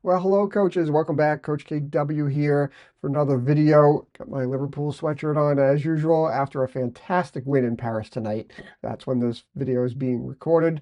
Well, hello, coaches. Welcome back. Coach KW here for another video. Got my Liverpool sweatshirt on as usual after a fantastic win in Paris tonight. That's when this video is being recorded.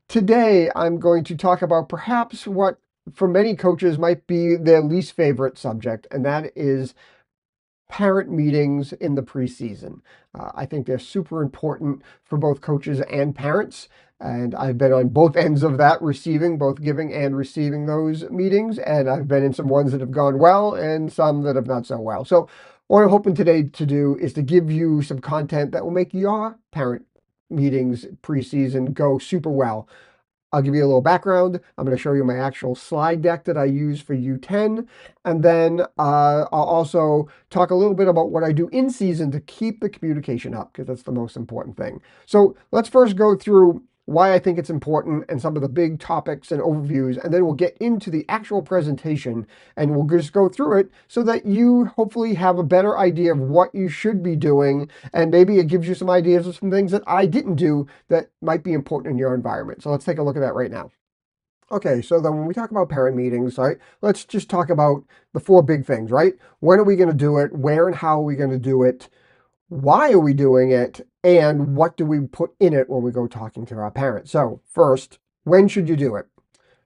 Today, I'm going to talk about perhaps what for many coaches might be their least favorite subject, and that is parent meetings in the preseason. I think they're super important for both coaches and parents. And I've been on both ends of that, receiving, both giving and receiving those meetings. And I've been in some ones that have gone well and some that have not so well. So, what I'm hoping today to do is to give you some content that will make your parent meetings preseason go super well. I'll give you a little background. I'm going to show you my actual slide deck that I use for U10. And then I'll also talk a little bit about what I do in season to keep the communication up, because that's the most important thing. So let's first go through why I think it's important and some of the big topics and overviews, and then we'll get into the actual presentation and we'll just go through it so that you hopefully have a better idea of what you should be doing, and maybe it gives you some ideas of some things that I didn't do that might be important in your environment. So let's take a look at that right now. Okay, so then when we talk about parent meetings, right, let's just talk about the four big things, right? When are we going to do it? Where and how are we going to do it? Why are we doing it? And what do we put in it when we go talking to our parents? So first, when should you do it?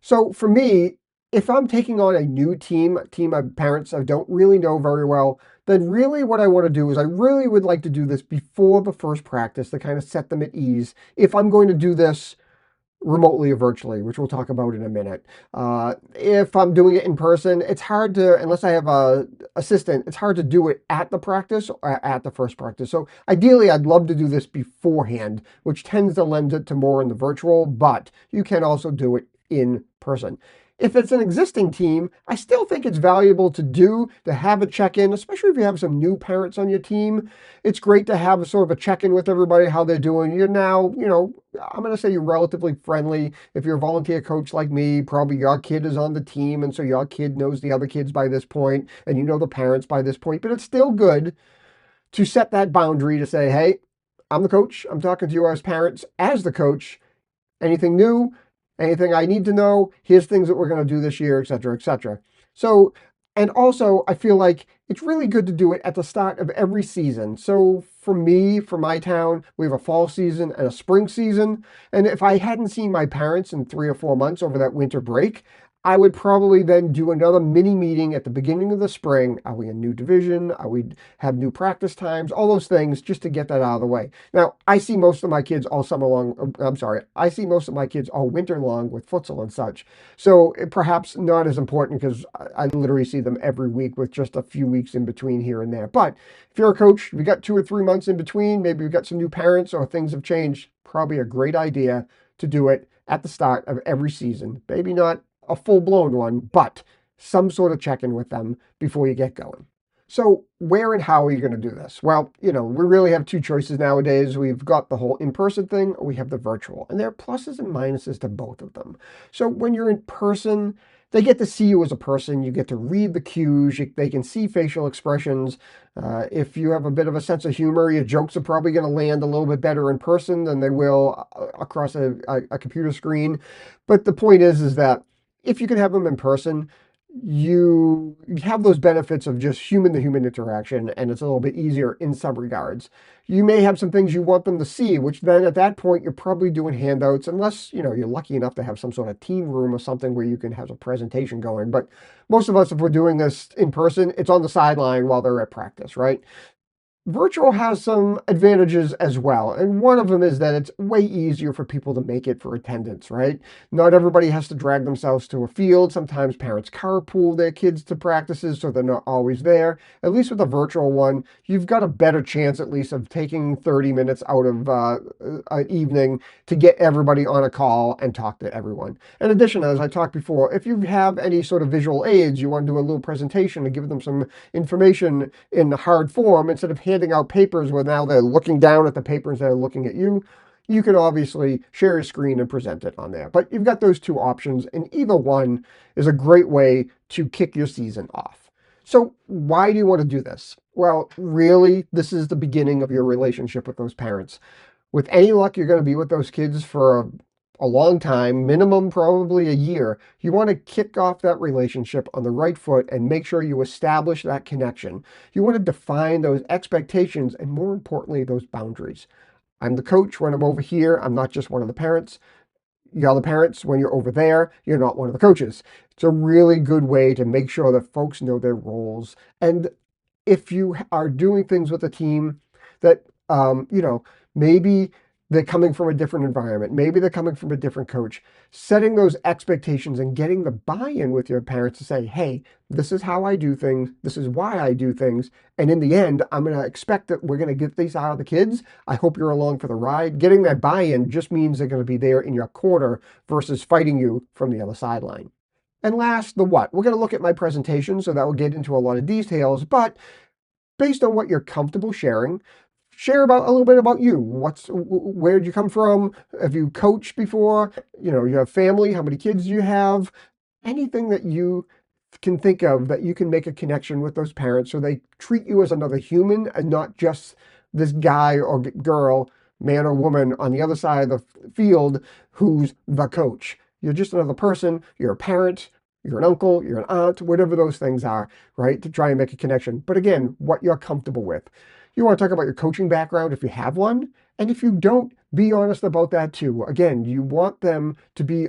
So for me, if I'm taking on a new team of parents I don't really know very well, then really what I want to do is I really would like to do this before the first practice to kind of set them at ease. If I'm going to do this remotely or virtually, which we'll talk about in a minute. If I'm doing it in person, it's hard to, unless I have a assistant, it's hard to do it at the practice or at the first practice. So ideally, I'd love to do this beforehand, which tends to lend it to more in the virtual, but you can also do it in person. If it's an existing team, I still think it's valuable to have a check-in, especially if you have some new parents on your team. It's great to have a sort of a check-in with everybody, how they're doing. You're now, I'm going to say you're relatively friendly. If you're a volunteer coach like me, probably your kid is on the team, and so your kid knows the other kids by this point, and you know the parents by this point. But it's still good to set that boundary to say, hey, I'm the coach. I'm talking to you as parents as the coach. Anything new? Anything I need to know? Here's things that we're going to do this year, et cetera, et cetera. So, and also, I feel like it's really good to do it at the start of every season. So for me, for my town, we have a fall season and a spring season. And if I hadn't seen my parents in 3 or 4 months over that winter break, I would probably then do another mini meeting at the beginning of the spring. Are we in new division? Are we have new practice times? All those things just to get that out of the way. Now, I see most of my kids all summer long. I'm sorry. I see most of my kids all winter long with futsal and such. So perhaps not as important because I literally see them every week with just a few weeks in between here and there. But if you're a coach, you've got 2 or 3 months in between, maybe you've got some new parents or things have changed, probably a great idea to do it at the start of every season. Maybe not a full-blown one, but some sort of check-in with them before you get going. So where and how are you going to do this? Well, we really have two choices nowadays. We've got the whole in-person thing, or we have the virtual, and there are pluses and minuses to both of them. So when you're in person, they get to see you as a person. You get to read the cues. They can see facial expressions. If you have a bit of a sense of humor, your jokes are probably going to land a little bit better in person than they will across a computer screen. But the point is that if you can have them in person, you have those benefits of just human to human interaction, and it's a little bit easier in some regards. You may have some things you want them to see, which then at that point you're probably doing handouts, unless you're lucky enough to have some sort of team room or something where you can have a presentation going. But most of us, if we're doing this in person, it's on the sideline while they're at practice, right? Virtual has some advantages as well, and one of them is that it's way easier for people to make it for attendance, right? Not everybody has to drag themselves to a field. Sometimes parents carpool their kids to practices, so they're not always there. At least with a virtual one, you've got a better chance at least of taking 30 minutes out of an evening to get everybody on a call and talk to everyone. In addition, as I talked before, if you have any sort of visual aids, you want to do a little presentation to give them some information in hard form instead of handing out papers where now they're looking down at the paper instead of looking at you. You can obviously share a screen and present it on there. But you've got those two options, and either one is a great way to kick your season off. So why do you want to do this? Well, really, this is the beginning of your relationship with those parents. With any luck, you're going to be with those kids for a long time, minimum probably a year. You want to kick off that relationship on the right foot and make sure you establish that connection. You want to define those expectations and, more importantly, those boundaries. I'm the coach when I'm over here. I'm not just one of the parents. You're the parents when you're over there. You're not one of the coaches. It's a really good way to make sure that folks know their roles. And if you are doing things with a team that, maybe they're coming from a different environment, maybe they're coming from a different coach, setting those expectations and getting the buy-in with your parents to say, hey, this is how I do things, this is why I do things, and in the end, I'm going to expect that we're going to get these out of the kids. I hope you're along for the ride. Getting that buy-in just means they're going to be there in your corner versus fighting you from the other sideline. And last, the what. We're going to look at my presentation, so that will get into a lot of details, but based on what you're comfortable sharing, share about a little bit about you. Where'd you come from? Have you coached before? You have family, how many kids do you have? Anything that you can think of that you can make a connection with those parents so they treat you as another human and not just this guy or girl, man or woman on the other side of the field who's the coach. You're just another person. You're a parent. You're an uncle. You're an aunt, whatever those things are, right? To try and make a connection. But again, what you're comfortable with. You want to talk about your coaching background if you have one. And if you don't, be honest about that too. Again, you want them to be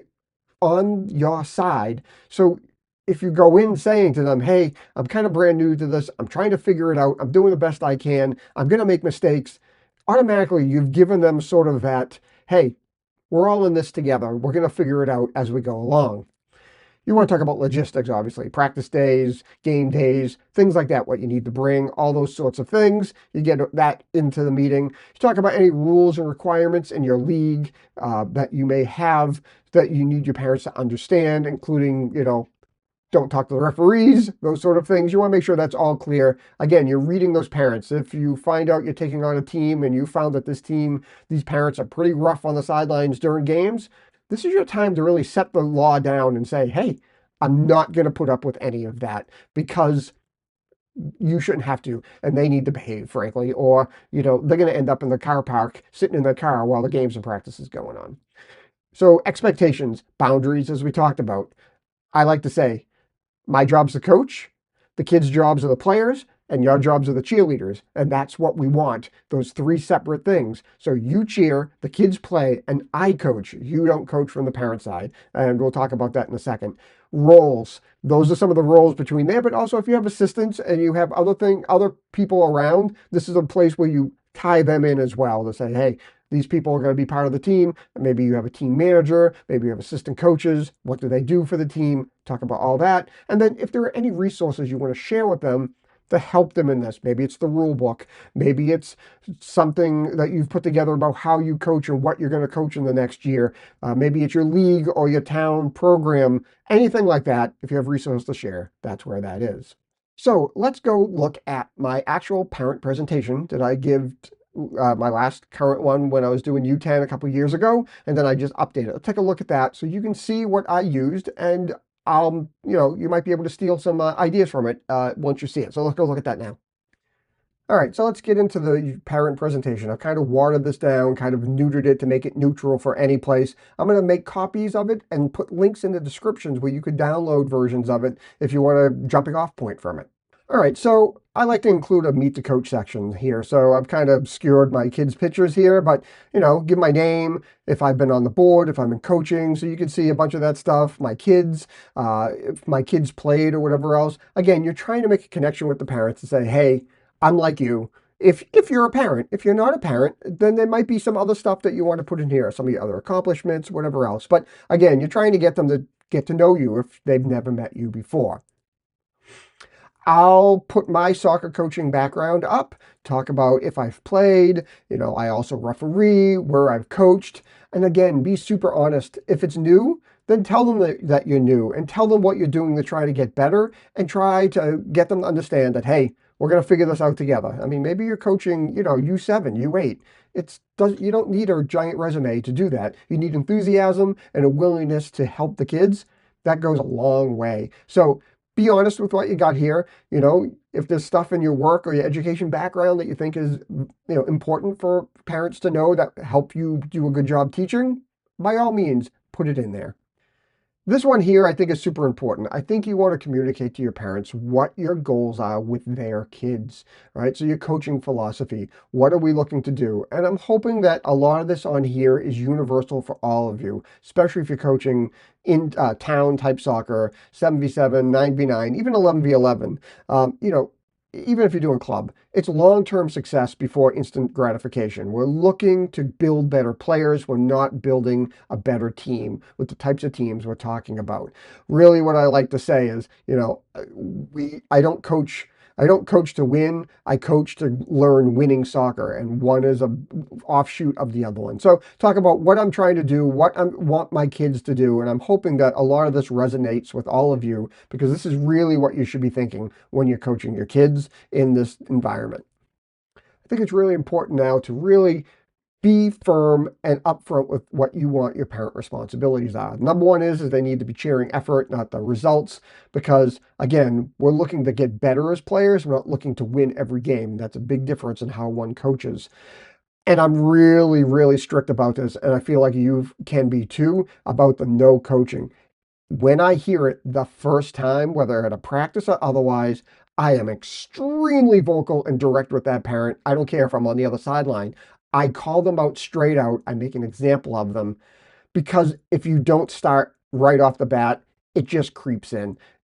on your side. So if you go in saying to them, hey, I'm kind of brand new to this, I'm trying to figure it out, I'm doing the best I can, I'm going to make mistakes, automatically you've given them sort of that, hey, we're all in this together, we're going to figure it out as we go along. You want to talk about logistics, obviously, practice days, game days, things like that, what you need to bring, all those sorts of things. You get that into the meeting. You talk about any rules and requirements in your league that you may have that you need your parents to understand, including, don't talk to the referees, those sort of things. You want to make sure that's all clear. Again, you're reading those parents. If you find out you're taking on a team and you found that these parents are pretty rough on the sidelines during games, this is your time to really set the law down and say, hey, I'm not going to put up with any of that because you shouldn't have to, and they need to behave, frankly, or, they're going to end up in the car park, sitting in their car while the games and practice is going on. So expectations, boundaries, as we talked about. I like to say, my job's the coach, the kids' jobs are the players, and your jobs are the cheerleaders. And that's what we want, those three separate things. So you cheer, the kids play, and I coach. You don't coach from the parent side. And we'll talk about that in a second. Roles. Those are some of the roles between there, but also if you have assistants and you have other people around, this is a place where you tie them in as well to say, hey, these people are going to be part of the team. Maybe you have a team manager, maybe you have assistant coaches. What do they do for the team? Talk about all that. And then if there are any resources you want to share with them to help them in this, maybe it's the rule book, maybe it's something that you've put together about how you coach and what you're going to coach in the next year. Maybe it's your league or your town program, anything like that. If you have resources to share, that's where that is. So let's go look at my actual parent presentation that I give my last current one when I was doing U10 a couple years ago, and then I just updated it. Let's take a look at that so you can see what I used, and you might be able to steal some ideas from it once you see it. So let's go look at that now. All right, so let's get into the parent presentation. I've kind of watered this down, kind of neutered it to make it neutral for any place. I'm going to make copies of it and put links in the descriptions where you could download versions of it if you want a jumping off point from it. All right, so I like to include a meet the coach section here. So I've kind of obscured my kids' pictures here, but give my name, if I've been on the board, if I'm in coaching, so you can see a bunch of that stuff, my kids, if my kids played or whatever else. Again, you're trying to make a connection with the parents to say, hey, I'm like you. If you're a parent, if you're not a parent, then there might be some other stuff that you want to put in here, some of your other accomplishments, whatever else. But again, you're trying to get them to get to know you if they've never met you before. I'll put my soccer coaching background up, talk about if I've played, I also referee, where I've coached. And again, be super honest. If it's new, then tell them that you're new and tell them what you're doing to try to get better and try to get them to understand that, hey, we're going to figure this out together. I mean, maybe you're coaching, U7, U8. You don't need a giant resume to do that. You need enthusiasm and a willingness to help the kids. That goes a long way. So be honest with what you got here. If there's stuff in your work or your education background that you think is, important for parents to know that help you do a good job teaching, by all means, put it in there. This one here I think is super important. I think you want to communicate to your parents what your goals are with their kids, right? So your coaching philosophy, what are we looking to do? And I'm hoping that a lot of this on here is universal for all of you, especially if you're coaching in town type soccer, 7v7, 9v9, even 11v11. Even if you're doing club, it's long-term success before instant gratification. We're looking to build better players. We're not building a better team with the types of teams we're talking about. Really, what I like to say is, I don't coach to win. I coach to learn winning soccer, and one is a offshoot of the other one. So talk about what I'm trying to do, what I want my kids to do, and I'm hoping that a lot of this resonates with all of you, because this is really what you should be thinking when you're coaching your kids in this environment. I think it's really important now to really be firm and upfront with what you want your parent responsibilities are. Number one is they need to be cheering effort, not the results, because again, we're looking to get better as players. We're not looking to win every game. That's a big difference in how one coaches. And I'm really, really strict about this, and I feel like you can be too, about the no coaching. When I hear it the first time, whether at a practice or otherwise, I am extremely vocal and direct with that parent. I don't care if I'm on the other sideline. I call them out straight out. I make an example of them, because if you don't start right off the bat, it just creeps in.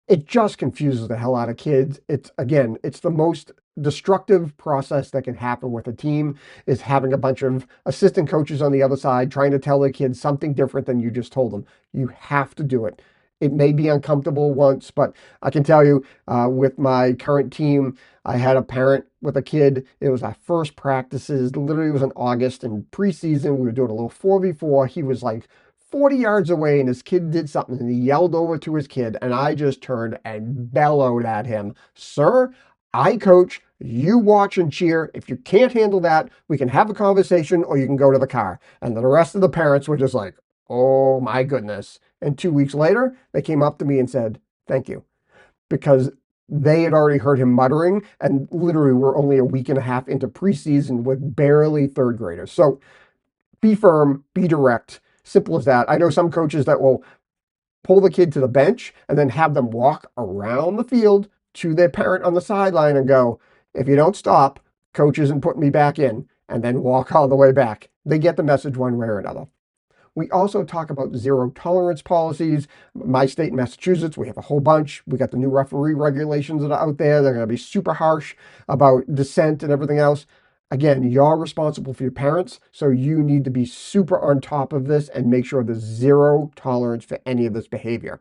It just confuses the hell out of kids. It's the most destructive process that can happen with a team, is having a bunch of assistant coaches on the other side trying to tell their kids something different than you just told them. You have to do it. It may be uncomfortable once, but I can tell you, with my current team, I had a parent with a kid. It was our first practices. Literally, it was in August, and preseason, we were doing a little 4v4. He was like 40 yards away, and his kid did something, and he yelled over to his kid, and I just turned and bellowed at him. Sir, I coach. You watch and cheer. If you can't handle that, we can have a conversation, or you can go to the car. And the rest of the parents were just like, oh my goodness. And 2 weeks later, they came up to me and said, thank you, because they had already heard him muttering, and literally we're only a week and a half into preseason with barely third graders. So be firm, be direct, simple as that. I know some coaches that will pull the kid to the bench and then have them walk around the field to their parent on the sideline and go, if you don't stop, coach isn't putting me back in, and then walk all the way back. They get the message one way or another. We also talk about zero tolerance policies. My state in Massachusetts, we have a whole bunch. We got the new referee regulations that are out there. They're going to be super harsh about dissent and everything else. Again, you're responsible for your parents, so you need to be super on top of this and make sure there's zero tolerance for any of this behavior.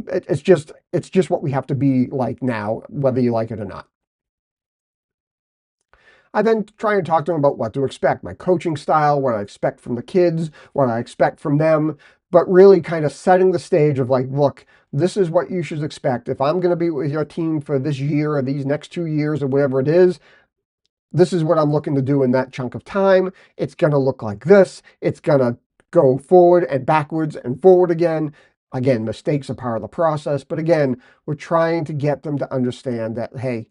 It's just what we have to be like now, whether you like it or not. I then try and talk to them about what to expect, my coaching style, what I expect from the kids, what I expect from them, but really kind of setting the stage of like, look, this is what you should expect. If I'm going to be with your team for this year or these next 2 years or whatever it is, this is what I'm looking to do in that chunk of time. It's going to look like this. It's going to go forward and backwards and forward again. Again, mistakes are part of the process. But again, we're trying to get them to understand that, hey,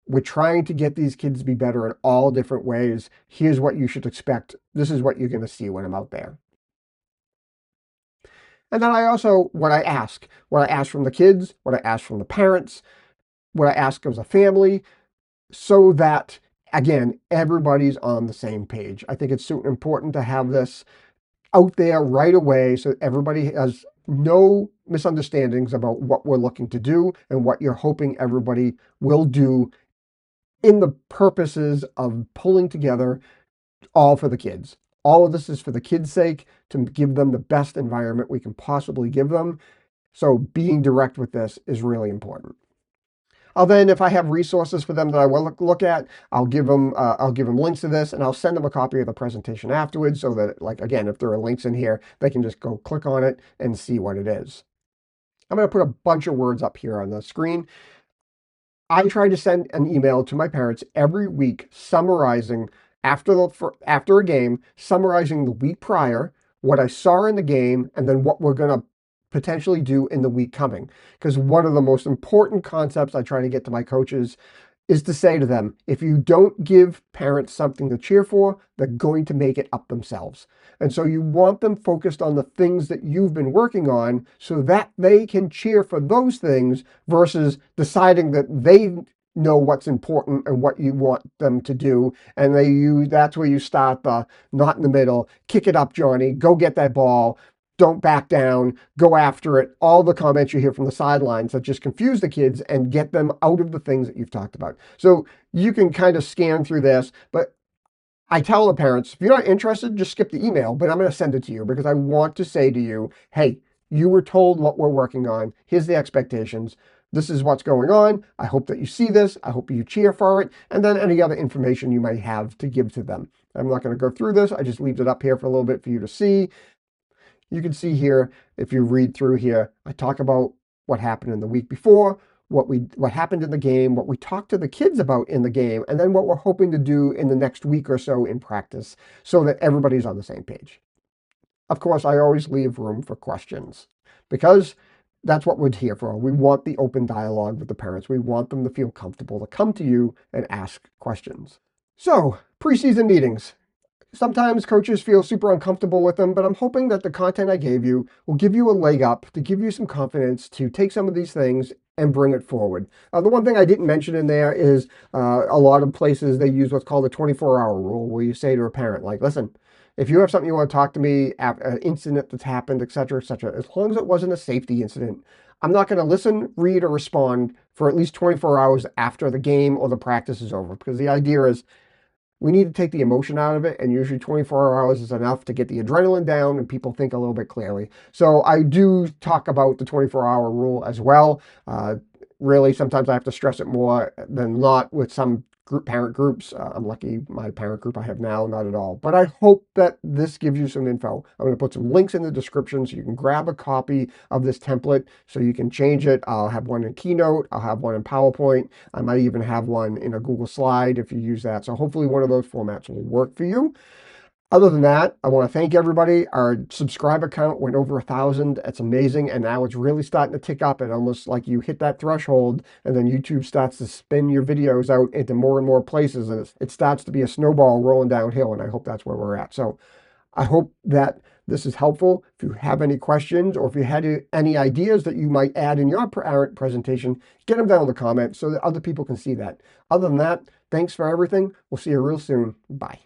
we're trying to get these kids to be better in all different ways. Here's what you should expect. This is what you're going to see when I'm out there. And then what I ask from the kids, what I ask from the parents, what I ask as a family, so that, again, everybody's on the same page. I think it's super important to have this out there right away so everybody has no misunderstandings about what we're looking to do and what you're hoping everybody will do in the purposes of pulling together all for the kids. All of this is for the kids' sake, to give them the best environment we can possibly give them. So being direct with this is really important. If I have resources for them that I will look at, I'll give them links to this, and I'll send them a copy of the presentation afterwards, so that, like, again, if there are links in here, they can just go click on it and see what it is. I'm going to put a bunch of words up here on the screen. I try to send an email to my parents every week summarizing, after a game, summarizing the week prior, what I saw in the game, and then what we're going to potentially do in the week coming. Because one of the most important concepts I try to get to my coaches is to say to them, if you don't give parents something to cheer for, they're going to make it up themselves. And so you want them focused on the things that you've been working on so that they can cheer for those things versus deciding that they know what's important and what you want them to do. And that's where you start the not in the middle, kick it up, Johnny, go get that ball, don't back down, go after it. All the comments you hear from the sidelines that just confuse the kids and get them out of the things that you've talked about. So you can kind of scan through this, but I tell the parents, if you're not interested, just skip the email, but I'm going to send it to you because I want to say to you, hey, you were told what we're working on. Here's the expectations. This is what's going on. I hope that you see this. I hope you cheer for it. And then any other information you might have to give to them. I'm not going to go through this. I just leave it up here for a little bit for you to see. You can see here, if you read through here, I talk about what happened in the week before, what happened in the game, what we talked to the kids about in the game, and then what we're hoping to do in the next week or so in practice so that everybody's on the same page. Of course, I always leave room for questions because that's what we're here for. We want the open dialogue with the parents. We want them to feel comfortable to come to you and ask questions. So, preseason meetings. Sometimes coaches feel super uncomfortable with them, but I'm hoping that the content I gave you will give you a leg up, to give you some confidence to take some of these things and bring it forward. The one thing I didn't mention in there is a lot of places they use what's called a 24-hour rule, where you say to a parent, like, listen, if you have something you want to talk to me, an incident that's happened, etc., as long as it wasn't a safety incident, I'm not going to listen, read, or respond for at least 24 hours after the game or the practice is over, because the idea is we need to take the emotion out of it, and usually 24 hours is enough to get the adrenaline down and people think a little bit clearly. So I do talk about the 24-hour rule as well. Really, sometimes I have to stress it more than not with some parent groups. I'm lucky my parent group I have now, not at all. But I hope that this gives you some info. I'm going to put some links in the description so you can grab a copy of this template so you can change it. I'll have one in KeyNote. I'll have one in PowerPoint. I might even have one in a Google Slide if you use that. So hopefully one of those formats will work for you. Other than that, I want to thank everybody. Our subscriber count went over 1,000. It's amazing. And now it's really starting to tick up. It almost like you hit that threshold and then YouTube starts to spin your videos out into more and more places. And it starts to be a snowball rolling downhill. And I hope that's where we're at. So I hope that this is helpful. If you have any questions or if you had any ideas that you might add in your parent presentation, get them down in the comments so that other people can see that. Other than that, thanks for everything. We'll see you real soon. Bye.